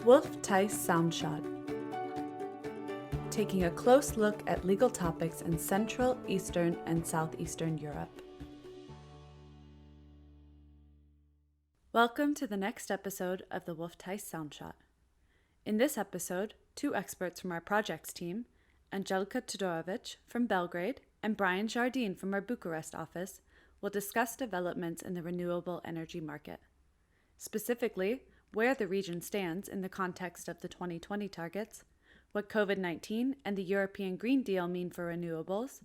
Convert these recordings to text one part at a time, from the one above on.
Wolf Theiss Soundshot, taking a close look at legal topics in Central, Eastern, and Southeastern Europe. Welcome to the next episode of the Wolf Theiss Soundshot. In this episode, two experts from our projects team, Andjelka Todorovic from Belgrade and Bryan Jardine from our Bucharest office, will discuss developments in the renewable energy market. Specifically, where the region stands in the context of the 2020 targets, what COVID-19 and the European Green Deal mean for renewables,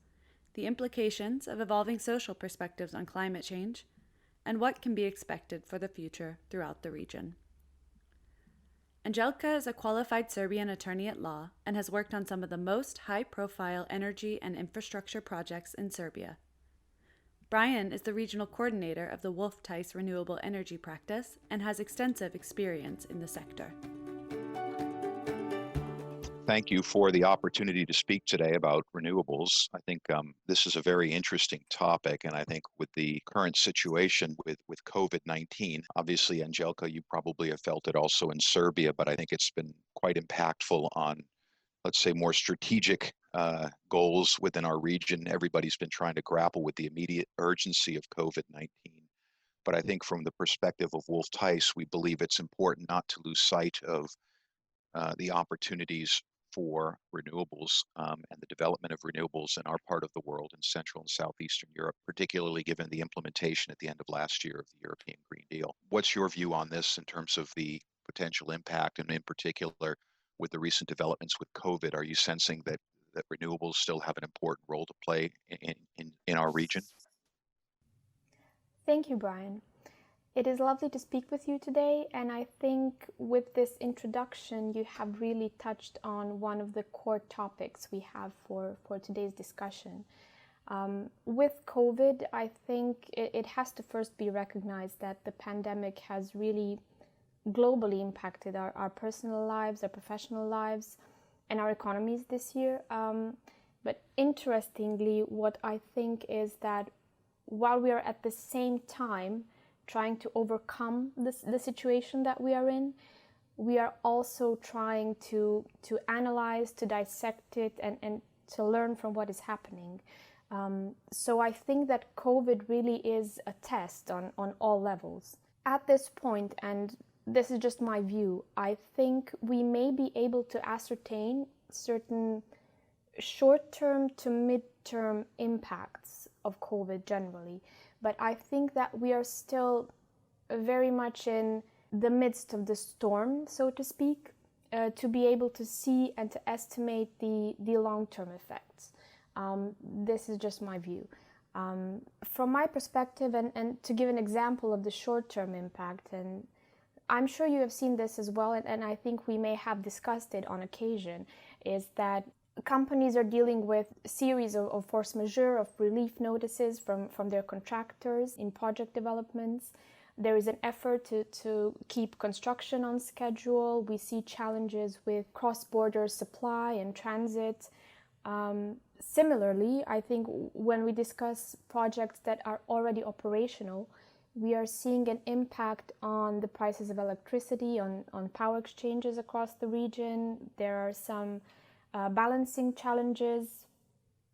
the implications of evolving social perspectives on climate change, and what can be expected for the future throughout the region. Andjelka is a qualified Serbian attorney at law and has worked on some of the most high-profile energy and infrastructure projects in Serbia. Bryan is the regional coordinator of the Wolf Theiss renewable energy practice and has extensive experience in the sector. Thank you for the opportunity to speak today about renewables. I think this is a very interesting topic, and I think with the current situation with COVID-19, obviously, Andjelka, you probably have felt it also in Serbia, but I think it's been quite impactful on, let's say, more strategic goals within our region. Everybody's been trying to grapple with the immediate urgency of COVID-19. But I think from the perspective of Wolf Theiss, we believe it's important not to lose sight of the opportunities for renewables and the development of renewables in our part of the world in Central and Southeastern Europe, particularly given the implementation at the end of last year of the European Green Deal. What's your view on this in terms of the potential impact, and in particular with the recent developments with COVID? Are you sensing that renewables still have an important role to play in our region? Thank you, Bryan. It is lovely to speak with you today, and I think with this introduction you have really touched on one of the core topics we have for today's discussion. With COVID, I think it has to first be recognized that the pandemic has really globally impacted our personal lives, our professional lives, and our economies this year. But interestingly, what I think is that while we are at the same time trying to overcome the situation that we are in, we are also trying to analyze, to dissect it, and to learn from what is happening. So I think that COVID really is a test on all levels. At this point, and this is just my view, I think we may be able to ascertain certain short-term to mid-term impacts of COVID generally. But I think that we are still very much in the midst of the storm, so to speak, to be able to see and to estimate the long-term effects. This is just my view. From my perspective, and to give an example of the short-term impact, and I'm sure you have seen this as well, and I think we may have discussed it on occasion, is that companies are dealing with a series of force majeure, of relief notices from their contractors in project developments. There is an effort to keep construction on schedule. We see challenges with cross-border supply and transit. Similarly, I think when we discuss projects that are already operational, we are seeing an impact on the prices of electricity, on power exchanges across the region. There are some balancing challenges.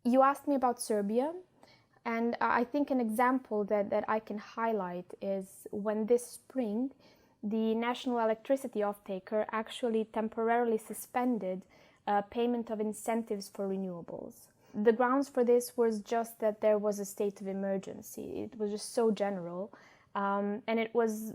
You asked me about Serbia, and I think an example that I can highlight is when this spring the national electricity off-taker actually temporarily suspended payment of incentives for renewables. The grounds for this was just that there was a state of emergency. It was just so general, and it was,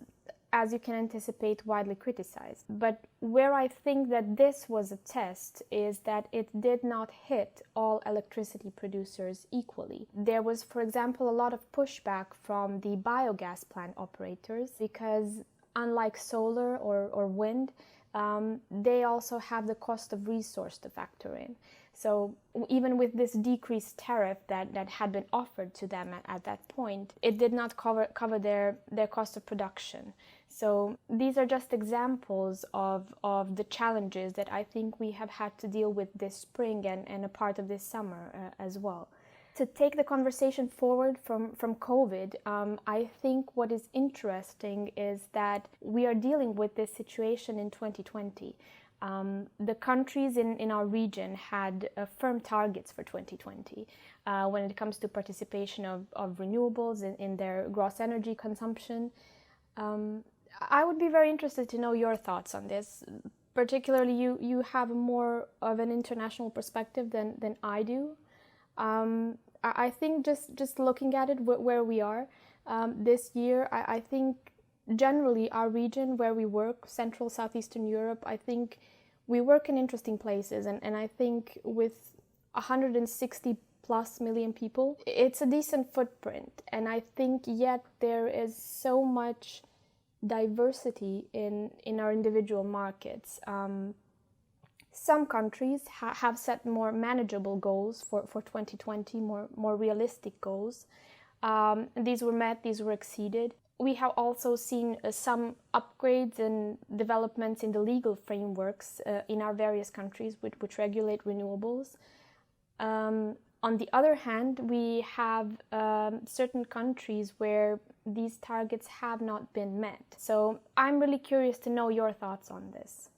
as you can anticipate, widely criticized. But where I think that this was a test is that it did not hit all electricity producers equally. There was, for example, a lot of pushback from the biogas plant operators because, unlike solar or wind, they also have the cost of resource to factor in. So even with this decreased tariff that had been offered to them at that point, it did not cover their cost of production. So these are just examples of the challenges that I think we have had to deal with this spring and a part of this summer as well. To take the conversation forward from COVID, I think what is interesting is that we are dealing with this situation in 2020. The countries in our region had firm targets for 2020 when it comes to participation of renewables in their gross energy consumption. I would be very interested to know your thoughts on this. Particularly, you have more of an international perspective than I do. I think just looking at it where we are this year, I think generally our region where we work, Central, Southeastern Europe, I think we work in interesting places. And I think with 160 plus million people, it's a decent footprint. And I think yet there is so much diversity in our individual markets. Some countries have set more manageable goals for 2020, more realistic goals. These were met, these were exceeded. We have also seen some upgrades and developments in the legal frameworks in our various countries which regulate renewables. On the other hand, we have certain countries where these targets have not been met. So I'm really curious to know your thoughts on this.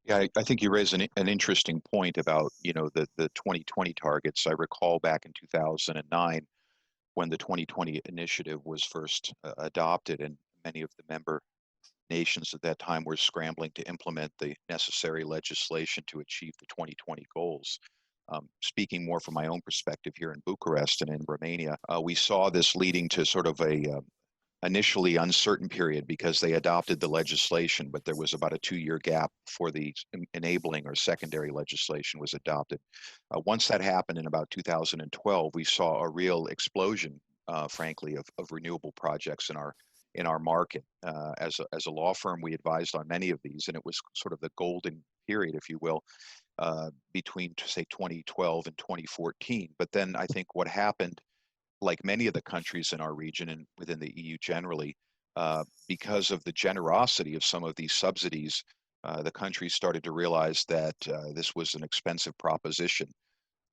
Yeah, I think you raise an interesting point about, the 2020 targets. I recall back in 2009 when the 2020 initiative was first adopted, and many of the member nations at that time were scrambling to implement the necessary legislation to achieve the 2020 goals. Speaking more from my own perspective here in Bucharest and in Romania, we saw this leading to sort of a initially uncertain period because they adopted the legislation, but there was about a 2-year gap before the enabling or secondary legislation was adopted. Once that happened in about 2012, we saw a real explosion, frankly, of renewable projects in our market. As a law firm, we advised on many of these, and it was sort of the golden period, if you will, between, say, 2012 and 2014. But then I think what happened, like many of the countries in our region and within the EU generally, because of the generosity of some of these subsidies, the countries started to realize that this was an expensive proposition.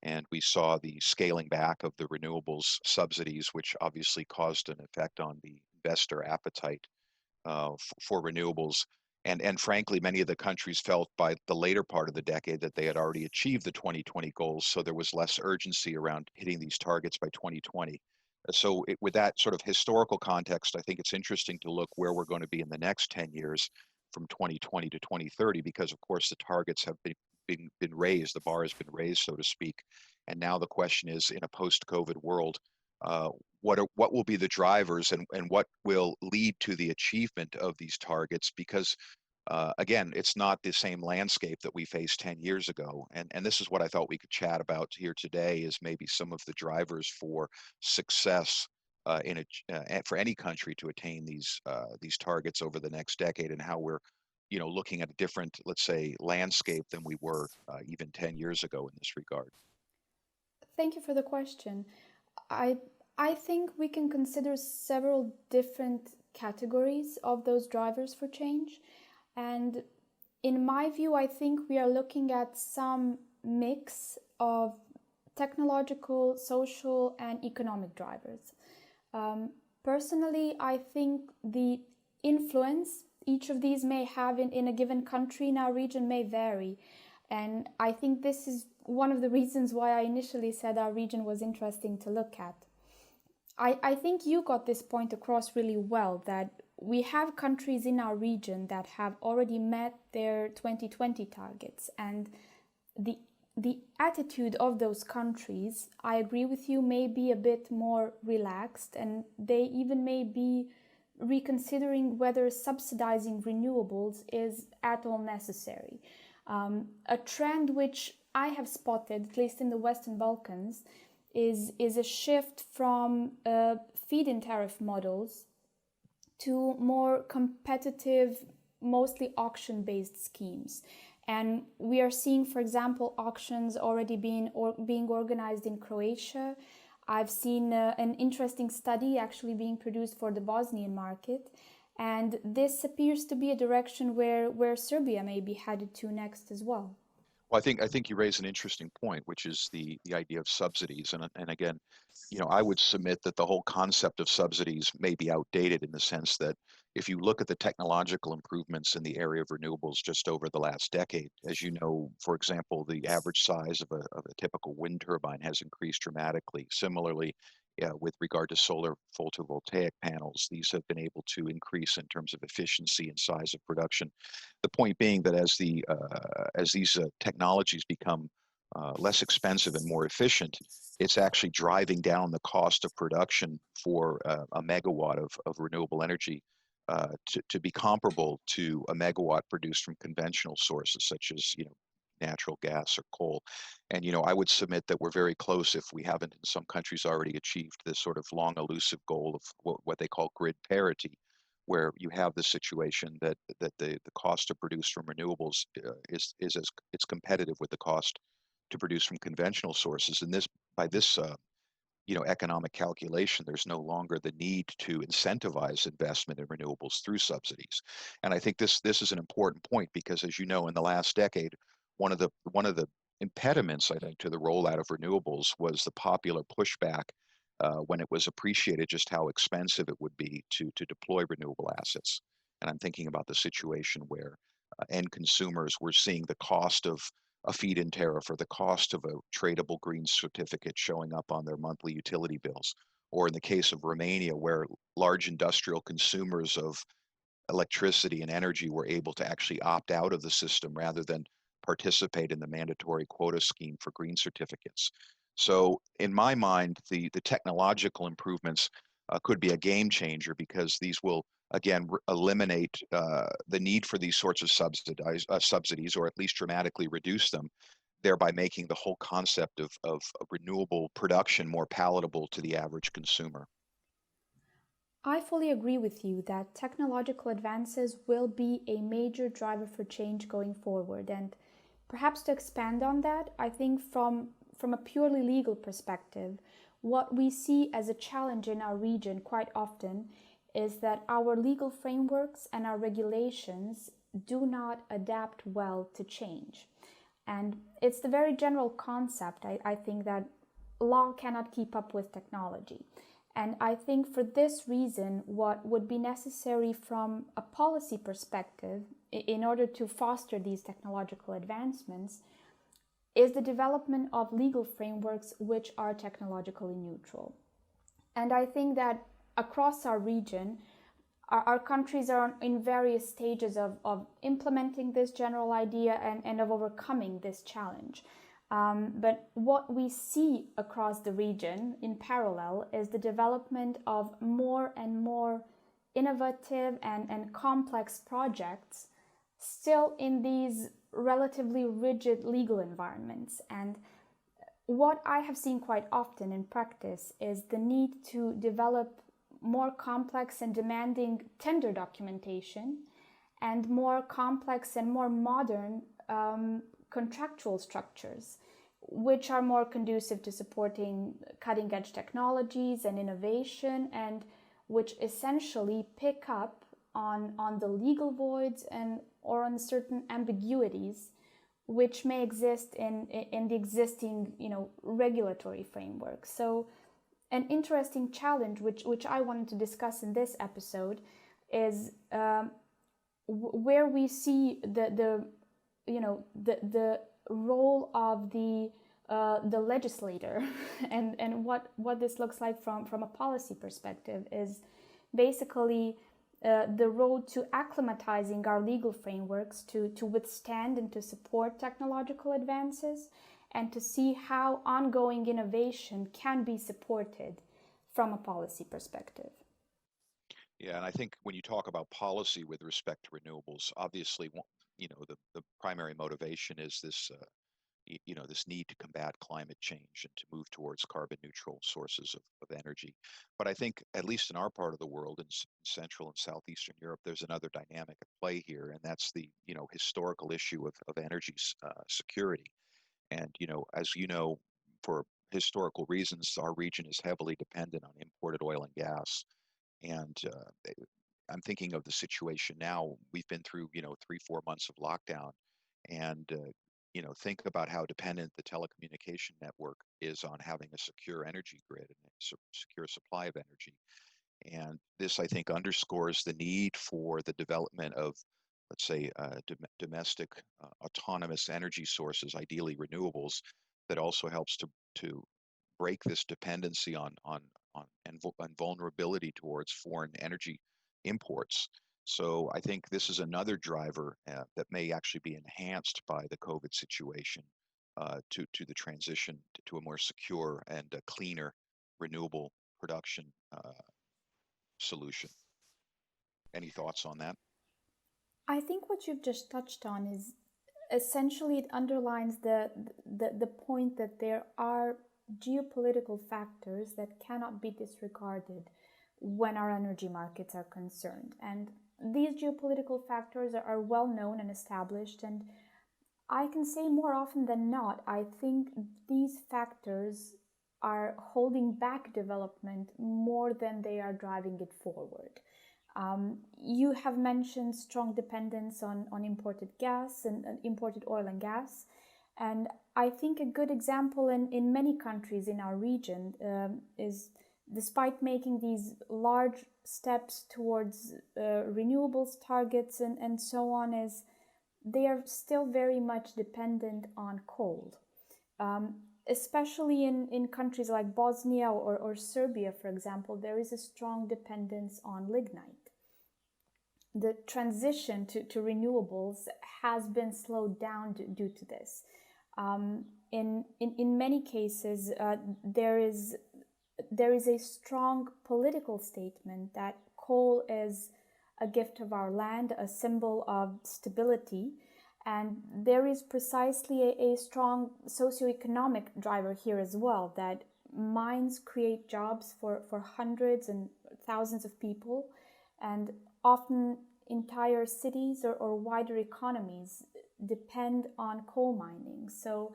And we saw the scaling back of the renewables subsidies, which obviously caused an effect on the investor appetite for renewables. And frankly, many of the countries felt by the later part of the decade that they had already achieved the 2020 goals, so there was less urgency around hitting these targets by 2020. So with that sort of historical context, I think it's interesting to look where we're going to be in the next 10 years from 2020 to 2030, because of course the targets have been raised, the bar has been raised, so to speak. And now the question is, in a post-COVID world, what will be the drivers and what will lead to the achievement of these targets? Because again, it's not the same landscape that we faced 10 years ago. And this is what I thought we could chat about here today, is maybe some of the drivers for success for any country to attain these targets over the next decade, and how we're looking at a different, let's say, landscape than we were even 10 years ago in this regard. Thank you for the question. I think we can consider several different categories of those drivers for change. And in my view, I think we are looking at some mix of technological, social, and economic drivers. Personally, I think the influence each of these may have in a given country in our region may vary. And I think this is one of the reasons why I initially said our region was interesting to look at. I think you got this point across really well, that we have countries in our region that have already met their 2020 targets, and the attitude of those countries, I agree with you, may be a bit more relaxed, and they even may be reconsidering whether subsidizing renewables is at all necessary. A trend which I have spotted, at least in the Western Balkans, is a shift from feed-in tariff models to more competitive, mostly auction-based schemes. And we are seeing, for example, auctions already being organized in Croatia. I've seen an interesting study actually being produced for the Bosnian market. And this appears to be a direction where Serbia may be headed to next as well. Well, I think you raise an interesting point, which is the idea of subsidies. And again, I would submit that the whole concept of subsidies may be outdated in the sense that if you look at the technological improvements in the area of renewables just over the last decade, as you know, for example, the average size of a typical wind turbine has increased dramatically. Similarly, with regard to solar photovoltaic panels, these have been able to increase in terms of efficiency and size of production. The point being that as these technologies become less expensive and more efficient, it's actually driving down the cost of production for a megawatt of renewable energy to be comparable to a megawatt produced from conventional sources such as natural gas or coal. And I would submit that we're very close, if we haven't in some countries already achieved this sort of long elusive goal of what they call grid parity, where you have the situation that the cost to produce from renewables is as it's competitive with the cost to produce from conventional sources. And this by this economic calculation, there's no longer the need to incentivize investment in renewables through subsidies. And I think this is an important point because, as you know, in the last decade, one of the impediments, I think, to the rollout of renewables was the popular pushback when it was appreciated just how expensive it would be to deploy renewable assets. And I'm thinking about the situation where end consumers were seeing the cost of a feed-in tariff or the cost of a tradable green certificate showing up on their monthly utility bills. Or in the case of Romania, where large industrial consumers of electricity and energy were able to actually opt out of the system rather than participate in the mandatory quota scheme for green certificates. So in my mind, the technological improvements could be a game changer because these will again eliminate the need for these sorts of subsidies, or at least dramatically reduce them, thereby making the whole concept of renewable production more palatable to the average consumer. I fully agree with you that technological advances will be a major driver for change going forward. And perhaps to expand on that, I think from a purely legal perspective, what we see as a challenge in our region quite often is that our legal frameworks and our regulations do not adapt well to change. And it's the very general concept, I think, that law cannot keep up with technology. And I think for this reason, what would be necessary from a policy perspective in order to foster these technological advancements is the development of legal frameworks which are technologically neutral. And I think that across our region, our countries are in various stages of implementing this general idea and of overcoming this challenge. But what we see across the region in parallel is the development of more and more innovative and complex projects still in these relatively rigid legal environments. And what I have seen quite often in practice is the need to develop more complex and demanding tender documentation and more complex and more modern contractual structures, which are more conducive to supporting cutting-edge technologies and innovation, and which essentially pick up on the legal voids and or on certain ambiguities which may exist in the existing regulatory framework. So an interesting challenge which I wanted to discuss in this episode is where we see the role of the legislator and what this looks like from a policy perspective is basically the road to acclimatizing our legal frameworks to withstand and to support technological advances, and to see how ongoing innovation can be supported from a policy perspective. Yeah, and I think when you talk about policy with respect to renewables, obviously, the primary motivation is this need to combat climate change and to move towards carbon neutral sources of energy. But I think, at least in our part of the world, in Central and Southeastern Europe, there's another dynamic at play here, and that's the historical issue of energy security. And as you know, for historical reasons, our region is heavily dependent on imported oil and gas. And I'm thinking of the situation now. We've been through 3-4 months of lockdown, and think about how dependent the telecommunication network is on having a secure energy grid and a secure supply of energy. And this, I think, underscores the need for the development of, let's say, domestic autonomous energy sources, ideally renewables, that also helps to break this dependency on and vulnerability towards foreign energy imports. So I think this is another driver that may actually be enhanced by the COVID situation to the transition to a more secure and a cleaner renewable production solution. Any thoughts on that? I think what you've just touched on is essentially it underlines the point that there are geopolitical factors that cannot be disregarded when our energy markets are concerned. And these geopolitical factors are well known and established, and I can say more often than not, I think these factors are holding back development more than they are driving it forward. You have mentioned strong dependence on imported gas and imported oil and gas. And I think a good example in many countries in our region is, despite making these large steps towards renewables targets and so on, is they are still very much dependent on coal. Especially in countries like Bosnia or Serbia, for example, there is a strong dependence on lignite. The transition to renewables has been slowed down due to this. In many cases, there is a strong political statement that coal is a gift of our land, a symbol of stability. And there is precisely a strong socioeconomic driver here as well, that mines create jobs for hundreds and thousands of people, and often entire cities or wider economies depend on coal mining. So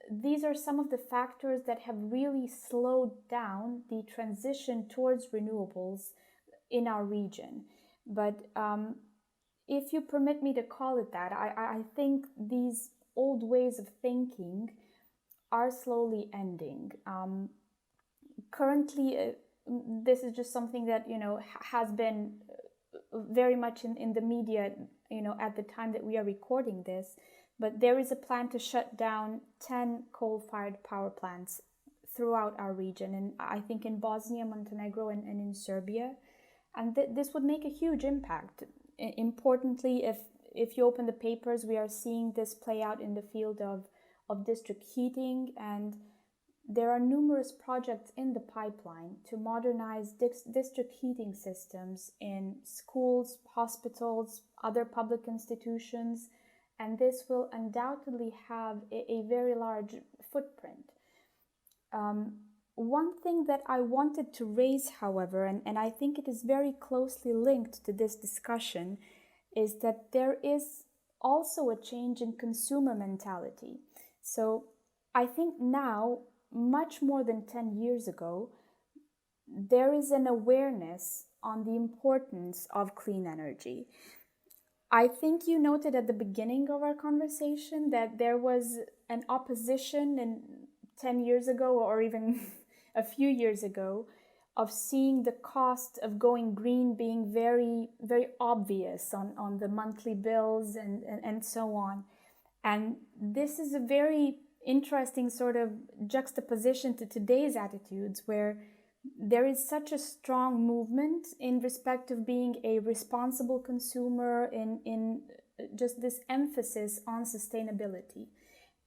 these are some of the factors that have really slowed down the transition towards renewables in our region. But if you permit me to call it that, I think these old ways of thinking are slowly ending. Currently, this is just something that has been very much in the media, at the time that we are recording this. But there is a plan to shut down 10 coal-fired power plants throughout our region, and I think in Bosnia, Montenegro, and in Serbia. And this would make a huge impact. Importantly, if you open the papers, we are seeing this play out in the field of district heating, and there are numerous projects in the pipeline to modernize district heating systems in schools, hospitals, other public institutions, and this will undoubtedly have a very large footprint. One thing that I wanted to raise, however, and I think it is very closely linked to this discussion, is that there is also a change in consumer mentality. So I think now, much more than 10 years ago, there is an awareness on the importance of clean energy. I think you noted at the beginning of our conversation that there was an opposition 10 years ago, or even a few years ago, of seeing the cost of going green being very, very obvious on the monthly bills and so on. And this is a very interesting sort of juxtaposition to today's attitudes, where there is such a strong movement in respect of being a responsible consumer, in just this emphasis on sustainability.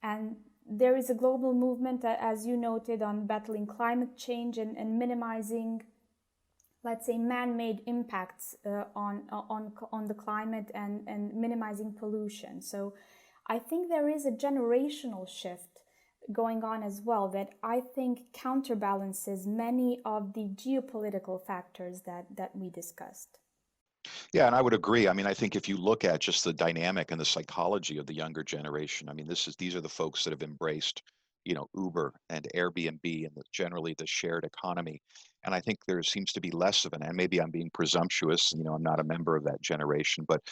And there is a global movement, as you noted, on battling climate change and minimizing, let's say, man-made impacts on the climate and minimizing pollution. So I think there is a generational shift going on as well that I think counterbalances many of the geopolitical factors that we discussed. Yeah, and I would agree. I mean, I think if you look at just the dynamic and the psychology of the younger generation, I mean, these are the folks that have embraced Uber and Airbnb and generally the shared economy. And I think there seems to be less of and maybe I'm being presumptuous, I'm not a member of that generation, but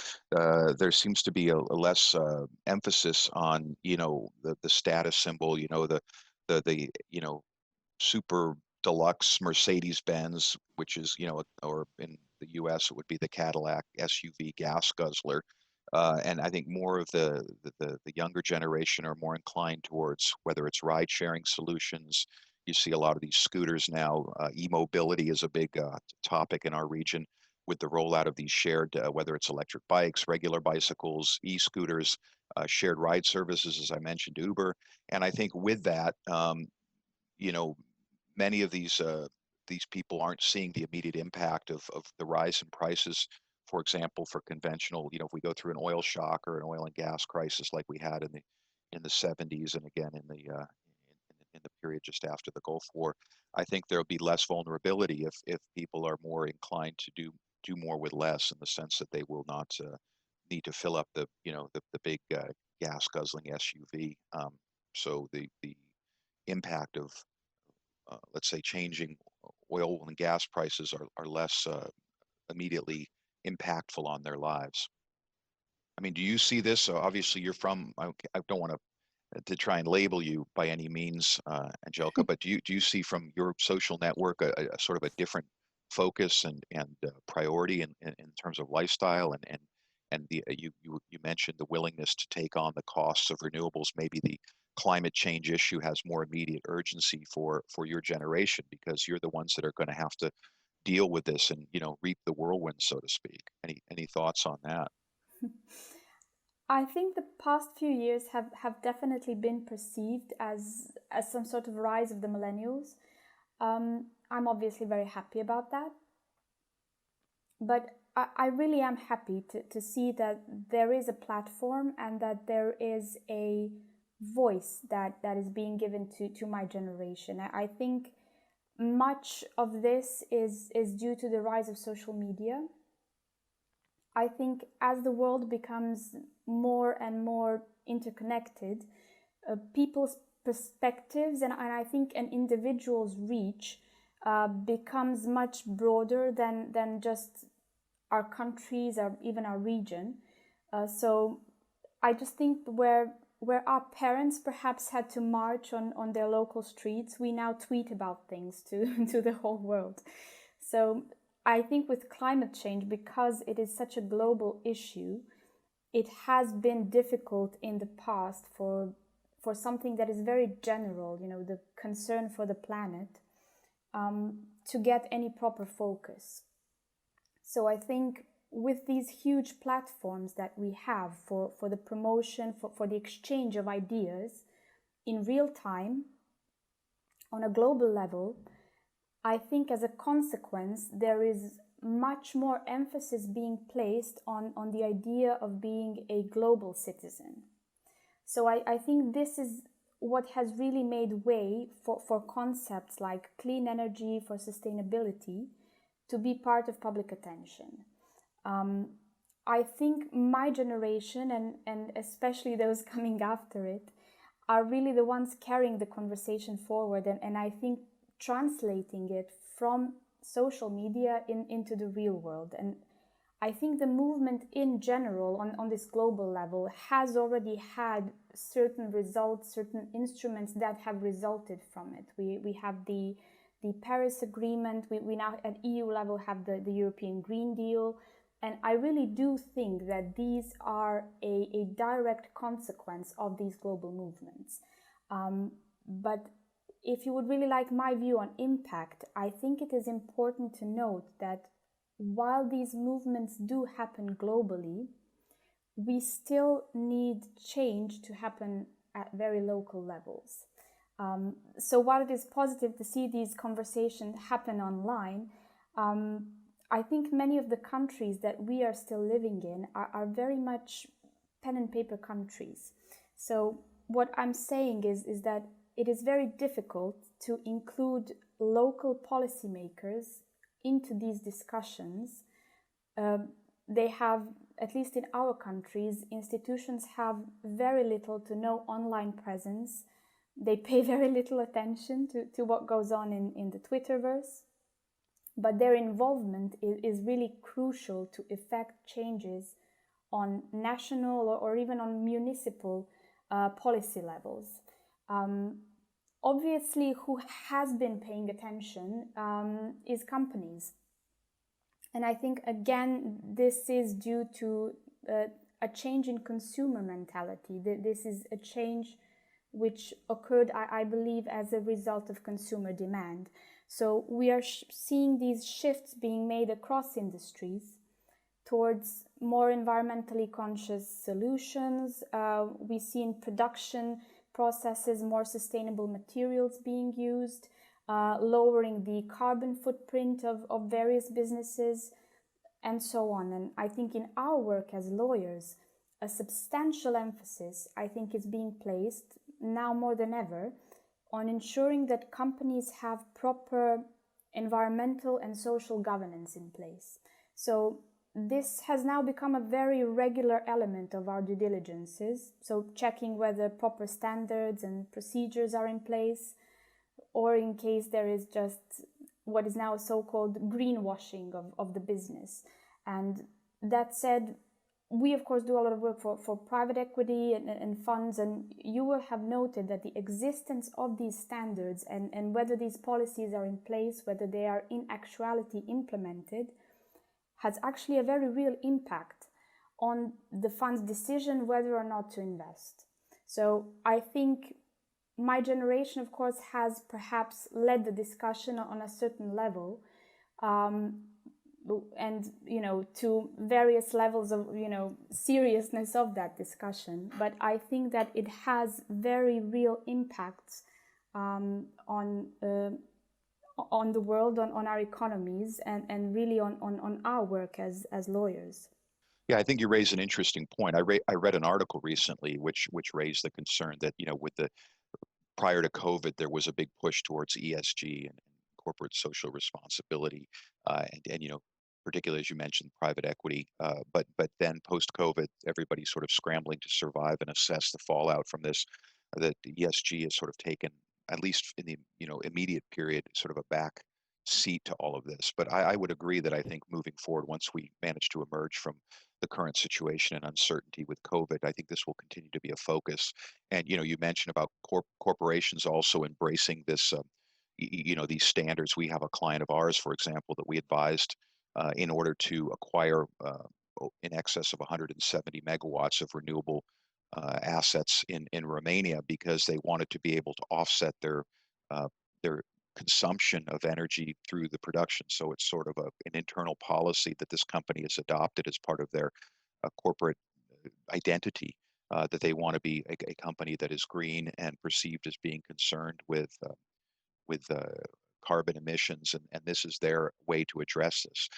there seems to be a less emphasis on, the status symbol, the super deluxe Mercedes-Benz, which is, or in the US, it would be the Cadillac SUV gas guzzler. And I think more of the younger generation are more inclined towards whether it's ride sharing solutions. You see a lot of these scooters now. E-mobility is a big topic in our region with the rollout of these shared, whether it's electric bikes, regular bicycles, e-scooters, shared ride services, as I mentioned, Uber. And I think with that, many of these people aren't seeing the immediate impact of the rise in prices. For example, for conventional, if we go through an oil shock or an oil and gas crisis like we had in the 70s and again in the period just after the Gulf War, I think there'll be less vulnerability if people are more inclined to do more with less, in the sense that they will not need to fill up the big gas guzzling SUV. So the impact of let's say changing oil and gas prices are less immediately impactful on their lives. I mean, do you see this? So obviously you're from, I don't want to try and label you by any means, Andjelka, but do you see from your social network a sort of a different focus and priority in terms of lifestyle and you mentioned the willingness to take on the costs of renewables. Maybe the climate change issue has more immediate urgency for your generation because you're the ones that are going to have to deal with this and reap the whirlwind, so to speak. Any thoughts on that? I think the past few years have definitely been perceived as some sort of rise of the millennials. I'm obviously very happy about that. But I really am happy to see that there is a platform and that there is a voice that is being given to my generation. I think much of this is due to the rise of social media. I think as the world becomes more and more interconnected, people's perspectives and I think an individual's reach becomes much broader than just our countries or even our region. So I just think where our parents perhaps had to march on their local streets, we now tweet about things to the whole world. So I think with climate change, because it is such a global issue, it has been difficult in the past for something that is very general, the concern for the planet, to get any proper focus. So I think with these huge platforms that we have for the promotion, for the exchange of ideas in real time, on a global level, I think as a consequence, there is much more emphasis being placed on the idea of being a global citizen. So I think this is what has really made way for concepts like clean energy, for sustainability, to be part of public attention. I think my generation, and especially those coming after it, are really the ones carrying the conversation forward, and I think translating it from social media into the real world. And I think the movement in general on this global level has already had certain results, certain instruments that have resulted from it. We have the Paris Agreement, we now at EU level have the European Green Deal, and I really do think that these are a direct consequence of these global movements. But if you would really like my view on impact, I think it is important to note that while these movements do happen globally, we still need change to happen at very local levels. So while it is positive to see these conversations happen online, I think many of the countries that we are still living in are very much pen and paper countries. So what I'm saying is that it is very difficult to include local policymakers into these discussions. They have, at least in our countries, institutions have very little to no online presence. They pay very little attention to what goes on in the Twitterverse, but their involvement is really crucial to effect changes on national or even on municipal policy levels. Obviously, who has been paying attention is companies. And I think, again, this is due to a change in consumer mentality. This is a change which occurred, I believe, as a result of consumer demand. So we are seeing these shifts being made across industries towards more environmentally conscious solutions. We see in production processes more sustainable materials being used, lowering the carbon footprint of various businesses, and so on. And I think in our work as lawyers, a substantial emphasis, I think, is being placed now more than ever on ensuring that companies have proper environmental and social governance in place. So this has now become a very regular element of our due diligences. So checking whether proper standards and procedures are in place, or in case there is just what is now so-called greenwashing of the business. And that said, we of course do a lot of work for private equity and funds, and you will have noted that the existence of these standards and whether these policies are in place, whether they are in actuality implemented, has actually a very real impact on the fund's decision whether or not to invest. So I think my generation, of course, has perhaps led the discussion on a certain level, and to various levels of seriousness of that discussion. But I think that it has very real impacts on the world, on our economies, and really on our work as lawyers. Yeah, I think you raise an interesting point. I read an article recently which raised the concern that with the prior to COVID, there was a big push towards ESG and corporate social responsibility, and particularly as you mentioned, private equity. But then post-COVID, everybody's sort of scrambling to survive and assess the fallout from this. That the ESG has sort of taken, at least in the immediate period, sort of a back seat to all of this. But I would agree that I think moving forward, once we manage to emerge from the current situation and uncertainty with COVID, I think this will continue to be a focus. And you mentioned about corporations also embracing this, these standards. We have a client of ours, for example, that we advised in order to acquire in excess of 170 megawatts of renewable assets in Romania, because they wanted to be able to offset their consumption of energy through the production. So it's sort of an internal policy that this company has adopted as part of their corporate identity, that they want to be a company that is green and perceived as being concerned with carbon emissions, and this is their way to address this.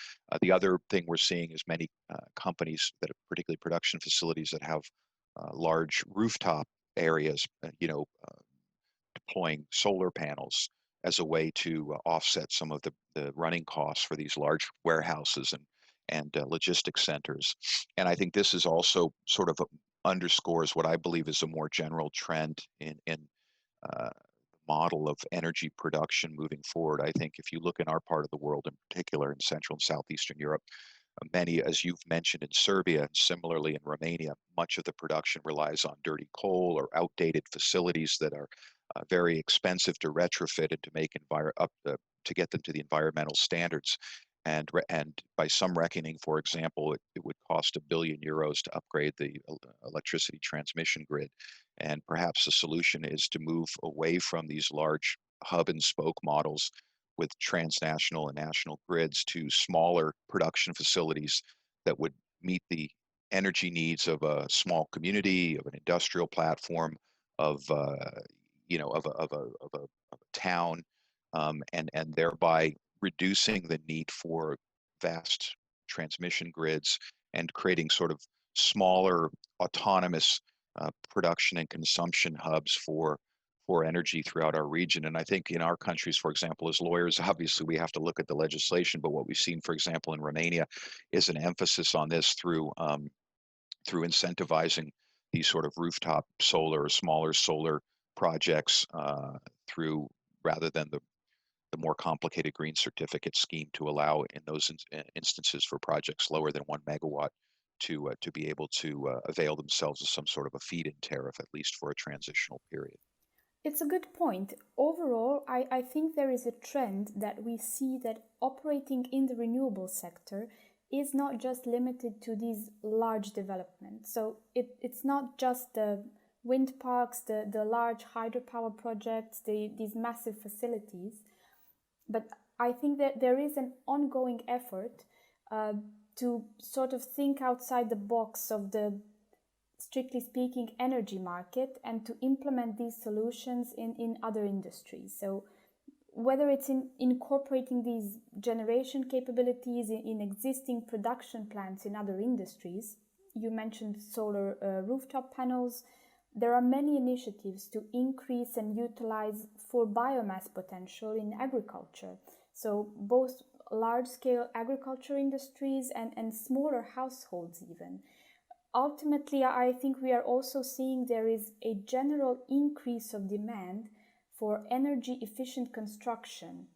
The other thing we're seeing is many companies that are particularly production facilities that have large rooftop areas, deploying solar panels as a way to offset some of the running costs for these large warehouses and logistics centers. And I think this is also sort of underscores what I believe is a more general trend in model of energy production moving forward. I think if you look in our part of the world, in particular in Central and Southeastern Europe, many, as you've mentioned, in Serbia, and similarly in Romania, much of the production relies on dirty coal or outdated facilities that are very expensive to retrofit and to make to get them to the environmental standards. And by some reckoning, for example, it would cost €1 billion to upgrade the electricity transmission grid. And perhaps the solution is to move away from these large hub and spoke models with transnational and national grids to smaller production facilities that would meet the energy needs of a small community, of an industrial platform, of a town, and thereby reducing the need for vast transmission grids and creating sort of smaller autonomous production and consumption hubs for energy throughout our region. And I think in our countries, for example, as lawyers, obviously we have to look at the legislation, but what we've seen, for example, in Romania is an emphasis on this through incentivizing these sort of rooftop solar, smaller solar projects through rather than the more complicated green certificate scheme to allow in those instances for projects lower than 1 megawatt to be able to avail themselves of some sort of a feed-in tariff, at least for a transitional period. It's a good point. Overall, I think there is a trend that we see that operating in the renewable sector is not just limited to these large developments. So it's not just the wind parks, the large hydropower projects, these massive facilities, but I think that there is an ongoing effort to sort of think outside the box of the, strictly speaking, energy market and to implement these solutions in other industries. So whether it's in incorporating these generation capabilities in existing production plants in other industries, you mentioned solar rooftop panels, there are many initiatives to increase and utilize for biomass potential in agriculture. So both large-scale agriculture industries and smaller households even. Ultimately, I think we are also seeing there is a general increase of demand for energy efficient construction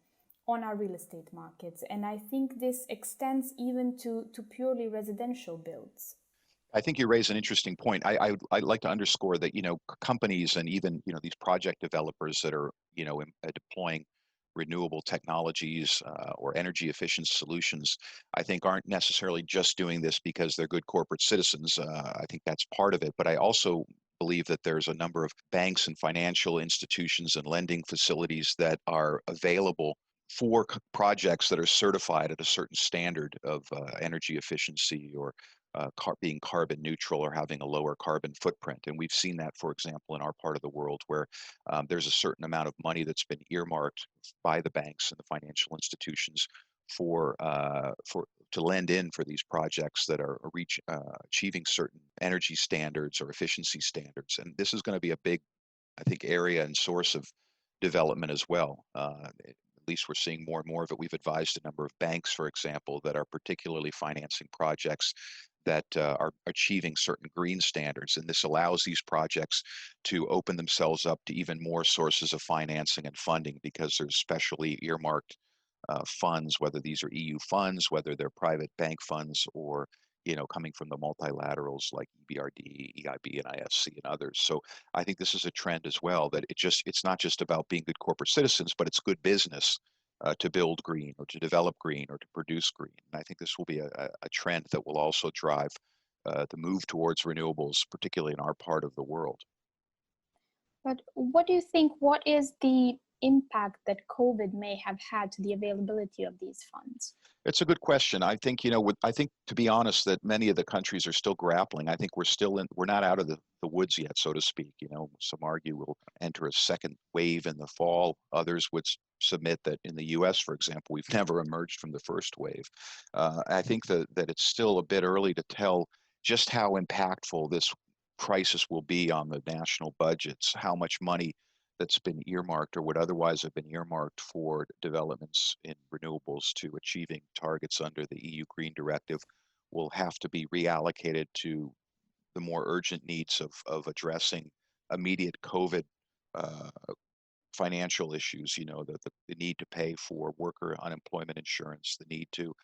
on our real estate markets. And I think this extends even to purely residential builds. I think you raise an interesting point. I'd like to underscore that, companies and even, these project developers that are, deploying renewable technologies or energy efficient solutions, I think aren't necessarily just doing this because they're good corporate citizens. I think that's part of it. But I also believe that there's a number of banks and financial institutions and lending facilities that are available for projects that are certified at a certain standard of energy efficiency or being carbon neutral or having a lower carbon footprint. And we've seen that, for example, in our part of the world where there's a certain amount of money that's been earmarked by the banks and the financial institutions to lend in for these projects that are achieving certain energy standards or efficiency standards. And this is going to be a big, I think, area and source of development as well. At least we're seeing more and more of it. We've advised a number of banks, for example, that are particularly financing projects that are achieving certain green standards. And this allows these projects to open themselves up to even more sources of financing and funding because there's specially earmarked funds, whether these are EU funds, whether they're private bank funds, or coming from the multilaterals like EBRD, EIB, and IFC and others. So I think this is a trend as well, that it's not just about being good corporate citizens, but it's good business to build green or to develop green or to produce green. And I think this will be a trend that will also drive the move towards renewables, particularly in our part of the world. But what do you think, what is the impact that COVID may have had to the availability of these funds? It's a good question. I think, I think, to be honest, that many of the countries are still grappling. I think we're not out of the woods yet, so to speak. Some argue we'll enter a second wave in the fall. Others would submit that in the US, for example, we've never emerged from the first wave. I think that it's still a bit early to tell just how impactful this crisis will be on the national budgets, how much money that's been earmarked or would otherwise have been earmarked for developments in renewables to achieving targets under the EU Green Directive will have to be reallocated to the more urgent needs of addressing immediate COVID financial issues, the need to pay for worker unemployment insurance, the need to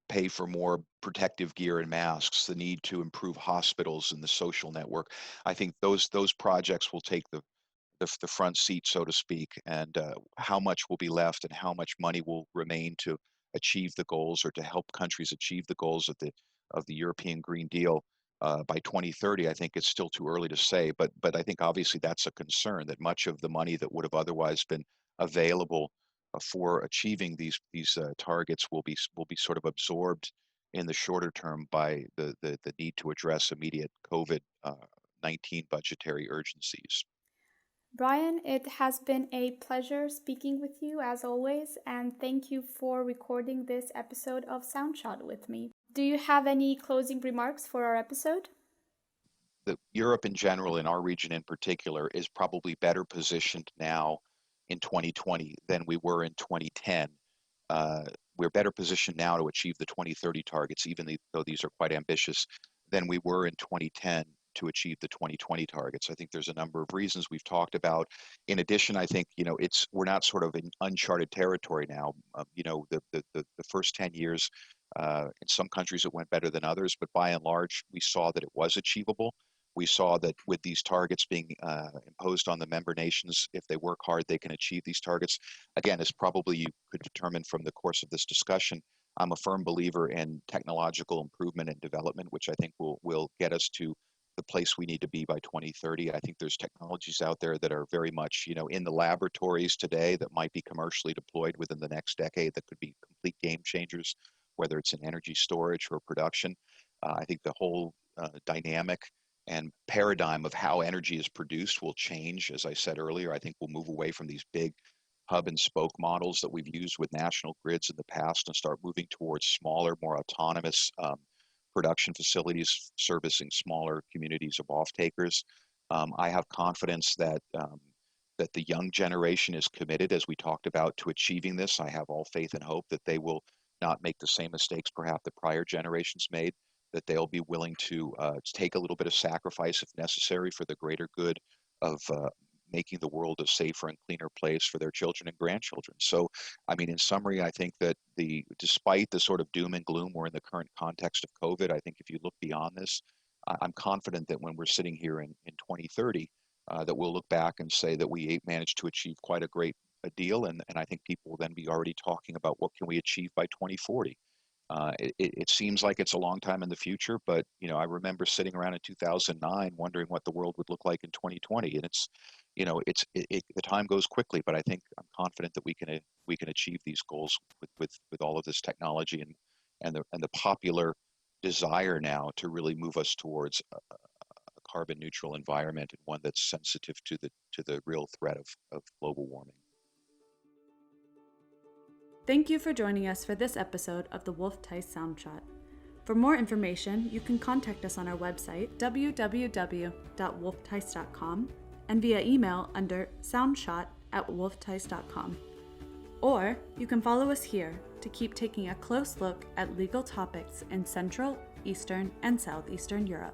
pay for more protective gear and masks, the need to improve hospitals and the social network. I think those projects will take the front seat, so to speak, and how much will be left and how much money will remain to achieve the goals or to help countries achieve the goals of the European Green Deal by 2030. I think it's still too early to say, but I think obviously that's a concern, that much of the money that would have otherwise been available for achieving these targets will be sort of absorbed in the shorter term by the need to address immediate COVID-19 budgetary urgencies. Brian, it has been a pleasure speaking with you as always, and thank you for recording this episode of Soundshot with me. Do you have any closing remarks for our episode? Europe in general, in our region in particular, is probably better positioned now in 2020 than we were in 2010. We're better positioned now to achieve the 2030 targets, even though these are quite ambitious, than we were in 2010 to achieve the 2020 targets. I think there's a number of reasons we've talked about. In addition, I think, we're not sort of in uncharted territory now. The first 10 years, in some countries it went better than others, but by and large, we saw that it was achievable. We saw that with these targets being imposed on the member nations, if they work hard, they can achieve these targets. Again, as probably you could determine from the course of this discussion, I'm a firm believer in technological improvement and development, which I think will get us to the place we need to be by 2030. I think there's technologies out there that are very much, in the laboratories today that might be commercially deployed within the next decade that could be complete game changers, whether it's in energy storage or production. I think the whole dynamic and paradigm of how energy is produced will change. As I said earlier, I think we'll move away from these big hub and spoke models that we've used with national grids in the past and start moving towards smaller, more autonomous production facilities servicing smaller communities of off-takers. I have confidence that the young generation is committed, as we talked about, to achieving this. I have all faith and hope that they will not make the same mistakes perhaps the prior generations made, that they'll be willing to take a little bit of sacrifice if necessary for the greater good of making the world a safer and cleaner place for their children and grandchildren. So, in summary, I think that despite the sort of doom and gloom we're in the current context of COVID, I think if you look beyond this, I'm confident that when we're sitting here in 2030, that we'll look back and say that we managed to achieve quite a deal, and I think people will then be already talking about what can we achieve by 2040. It seems like it's a long time in the future, but I remember sitting around in 2009 wondering what the world would look like in 2020, and the time goes quickly. But I think I'm confident that we can achieve these goals with all of this technology and the popular desire now to really move us towards a carbon neutral environment, and one that's sensitive to the real threat of global warming. Thank you for joining us for this episode of the Wolf Theiss Soundshot. For more information, you can contact us on our website, www.wolftheiss.com, and via email under soundshot@wolftheiss.com. Or you can follow us here to keep taking a close look at legal topics in Central, Eastern, and Southeastern Europe.